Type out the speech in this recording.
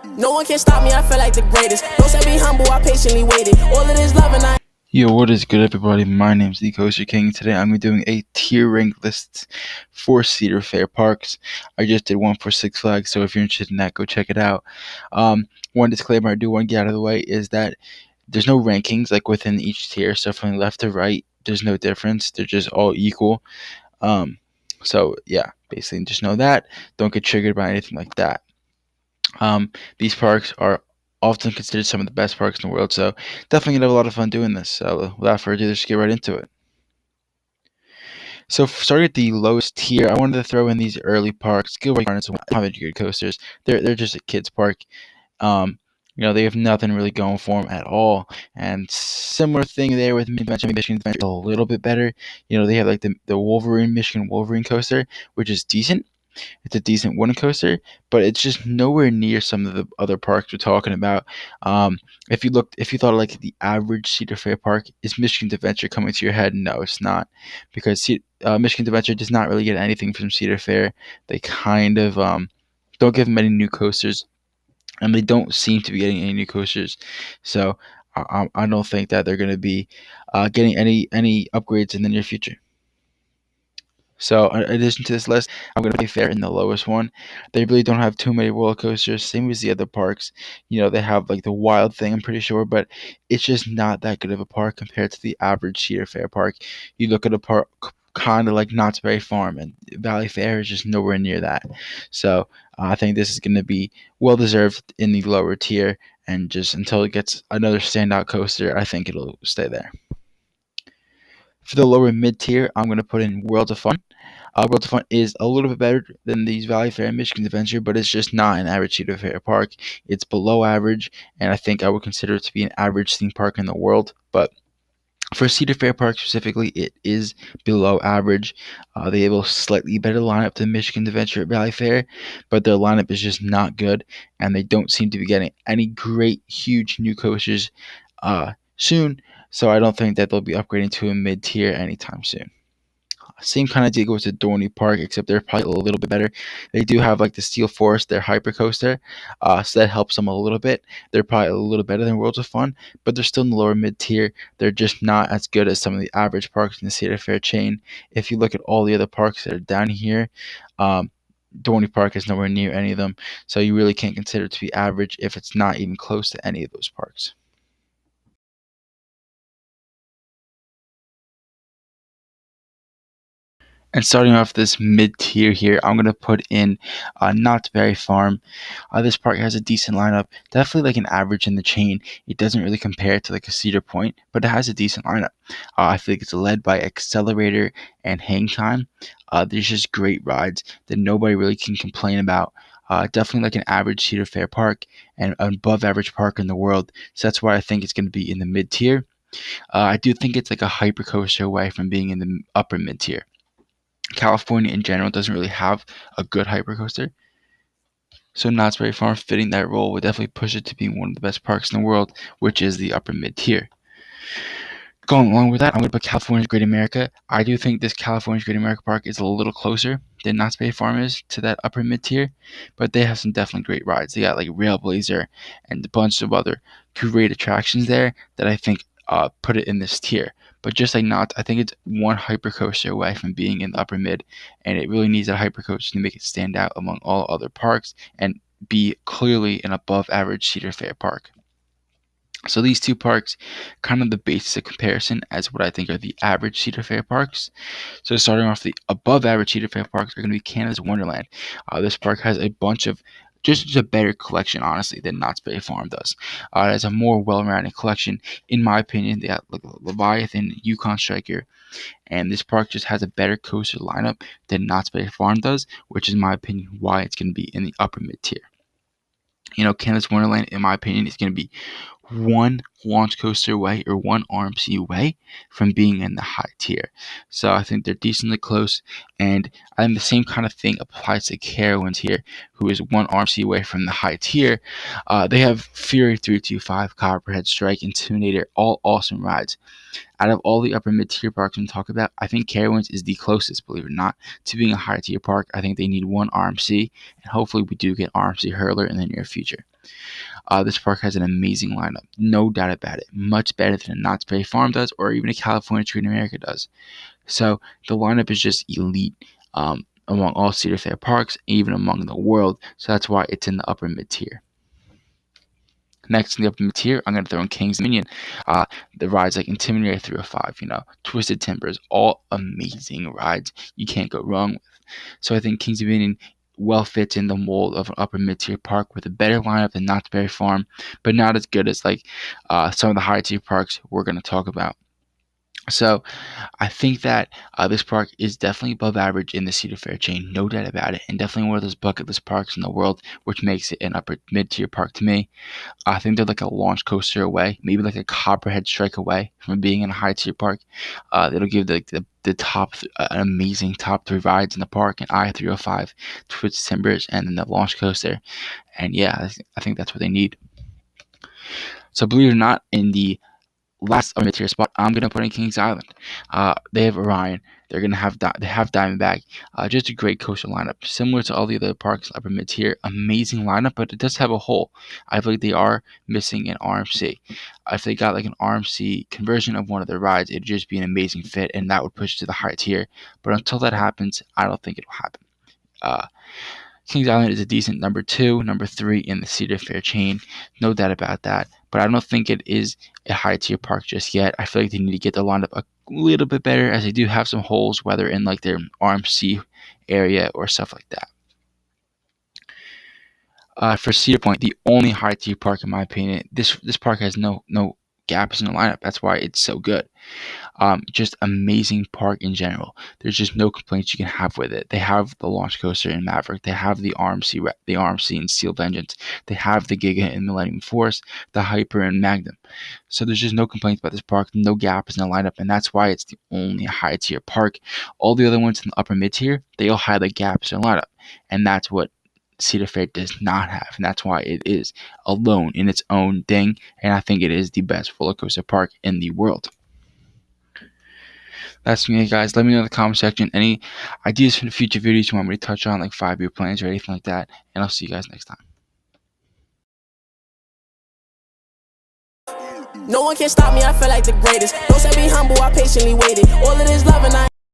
No one can stop me, I feel like the greatest. Don't say be humble, I patiently waited. All of this love and I. Yo, what is good, everybody? My name's the Coaster King. Today I'm going to be doing a tier rank list for Cedar Fair Parks. I just did one for Six Flags, so if you're interested in that, go check it out. One disclaimer I do want to get out of the way is that there's no rankings like within each tier, so from left to right, there's no difference. They're just all equal. So yeah, basically just know that. Don't get triggered by anything like that. These parks are often considered some of the best parks in the world, so definitely gonna have a lot of fun doing this. So without further ado, let's get right into it. So starting at the lowest tier, I wanted to throw in these early parks. Gilroy Gardens don't have any good coasters. They're just a kids park. Um, they have nothing really going for them at all. And similar thing there with Michigan Adventure, a little bit better. They have like the Michigan Wolverine coaster, which is decent. It's a decent wooden coaster, but it's just nowhere near some of the other parks we're talking about. If you thought like the average Cedar Fair park, is Michigan Adventure coming to your head? No, it's not, because Michigan Adventure does not really get anything from Cedar Fair. They kind of don't give them any new coasters, and they don't seem to be getting any new coasters. So I don't think that they're going to be getting any upgrades in the near future. So, in addition to this list, I'm going to put Fair in the lowest one. They really don't have too many roller coasters, same as the other parks. They have like the Wild Thing, I'm pretty sure, but it's just not that good of a park compared to the average Cedar Fair park. You look at a park kind of like Knott's Berry Farm, and Valleyfail is just nowhere near that. So, I think this is going to be well deserved in the lower tier, and just until it gets another standout coaster, I think it'll stay there. For the lower mid tier, I'm going to put in Worlds of Fun. Worlds of Fun is a little bit better than these Valleyfair and Michigan Adventure, but it's just not an average Cedar Fair park. It's below average, and I think I would consider it to be an average theme park in the world. But for Cedar Fair Park specifically, it is below average. They have a slightly better lineup than Michigan Adventure at Valleyfair, but their lineup is just not good, and they don't seem to be getting any great, huge new coasters soon. So I don't think that they'll be upgrading to a mid tier anytime soon. Same kind of deal goes to Dorney Park, except they're probably a little bit better. They do have like the Steel Forest, their hyper coaster, so that helps them a little bit. They're probably a little better than Worlds of Fun, but they're still in the lower mid tier. They're just not as good as some of the average parks in the Cedar Fair chain. If you look at all the other parks that are down here, Dorney Park is nowhere near any of them, so you really can't consider it to be average if it's not even close to any of those parks. And starting off this mid tier here, I'm going to put in Knott's Berry Farm. This park has a decent lineup, definitely like an average in the chain. It doesn't really compare to like a Cedar Point, but it has a decent lineup. I feel like it's led by Accelerator and Hang Time. There's just great rides that nobody really can complain about. Definitely like an average Cedar Fair park and an above average park in the world. So that's why I think it's going to be in the mid tier. I do think it's like a hyper coaster away from being in the upper mid tier. California in general doesn't really have a good hypercoaster, so Knott's Berry Farm fitting that role would definitely push it to be one of the best parks in the world, which is the upper mid tier. Going along with that, I'm going to put California's Great America. I do think this California's Great America Park is a little closer than Knott's Berry Farm is to that upper mid tier, but they have some definitely great rides. They got like Railblazer and a bunch of other great attractions there that I think put it in this tier. But just like Knott's, I think it's one hypercoaster away from being in the upper mid, and it really needs a hypercoaster to make it stand out among all other parks and be clearly an above average Cedar Fair park. So these two parks, kind of the basis of comparison as what I think are the average Cedar Fair parks. So starting off, the above average Cedar Fair parks are going to be Canada's Wonderland. This park has a bunch of just a better collection, honestly, than Knott's Berry Farm does. It has a more well-rounded collection, in my opinion. They got like Leviathan, Yukon Striker, and this park just has a better coaster lineup than Knott's Berry Farm does, which is, in my opinion, why it's going to be in the upper mid tier. Canada's Wonderland, in my opinion, is going to be one launch coaster away or one RMC away from being in the high tier. So I think they're decently close, and I think the same kind of thing applies to Carowinds here, who is one RMC away from the high tier. They have Fury 325, Copperhead Strike, Intimidator, all awesome rides. Out of all the upper mid-tier parks I'm talking about, I think Carowinds is the closest, believe it or not, to being a higher tier park. I think they need one RMC, and hopefully we do get RMC Hurler in the near future. This park has an amazing lineup, no doubt about it. Much better than a Knott's Berry Farm does, or even a California Treat America does. So the lineup is just elite among all Cedar Fair parks, even among the world. So that's why it's in the upper mid-tier. Next in the upper mid-tier, I'm going to throw in King's Dominion. The rides like Intimidator 305, Twisted Timbers, all amazing rides you can't go wrong with. So I think King's Dominion well fits in the mold of an upper mid-tier park with a better lineup than Knott's Berry Farm, but not as good as like some of the higher tier parks we're going to talk about. So I think that this park is definitely above average in the Cedar Fair chain, no doubt about it, and definitely one of those bucket list parks in the world, which makes it an upper mid-tier park to me. I think they're like a launch coaster away, maybe like a Copperhead Strike away from being in a high tier park. It'll give the top, an amazing top 3 rides in the park, and I-305, Twisted Timbers, and then the launch coaster. And yeah, I think that's what they need. So believe it or not, in the last upper mid-tier spot, I'm gonna put in Kings Island. They have Orion. They have Diamondback. Just a great coaster lineup, similar to all the other parks upper mid-tier. Amazing lineup, but it does have a hole. I feel like they are missing an RMC. If they got like an RMC conversion of one of their rides, it'd just be an amazing fit, and that would push to the high tier. But until that happens, I don't think it'll happen. Kings Island is a decent number 2, number 3 in the Cedar Fair chain, no doubt about that. But I don't think it is a high tier park just yet. I feel like they need to get the lineup a little bit better, as they do have some holes, whether in like their RMC area or stuff like that. For Cedar Point, the only high tier park in my opinion, this park has no gaps in the lineup. That's why it's so good. Just amazing park in general. There's just no complaints you can have with it. They have the launch coaster in Maverick. They have the RMC in Steel Vengeance. They have the Giga in Millennium Force, the Hyper in Magnum. So there's just no complaints about this park. No gaps in the lineup, and that's why it's the only high tier park. All the other ones in the upper mid tier, they all have the gaps in the lineup, and that's what Cedar Fair does not have, and that's why it is alone in its own thing, and I think it is the best roller coaster park in the world. That's me, guys. Let me know in the comment section any ideas for the future videos you want me to touch on, like 5-year plans or anything like that, and I'll see you guys next time. No one can stop me, I feel like the greatest. Don't say be humble, I patiently waited. All of this love and I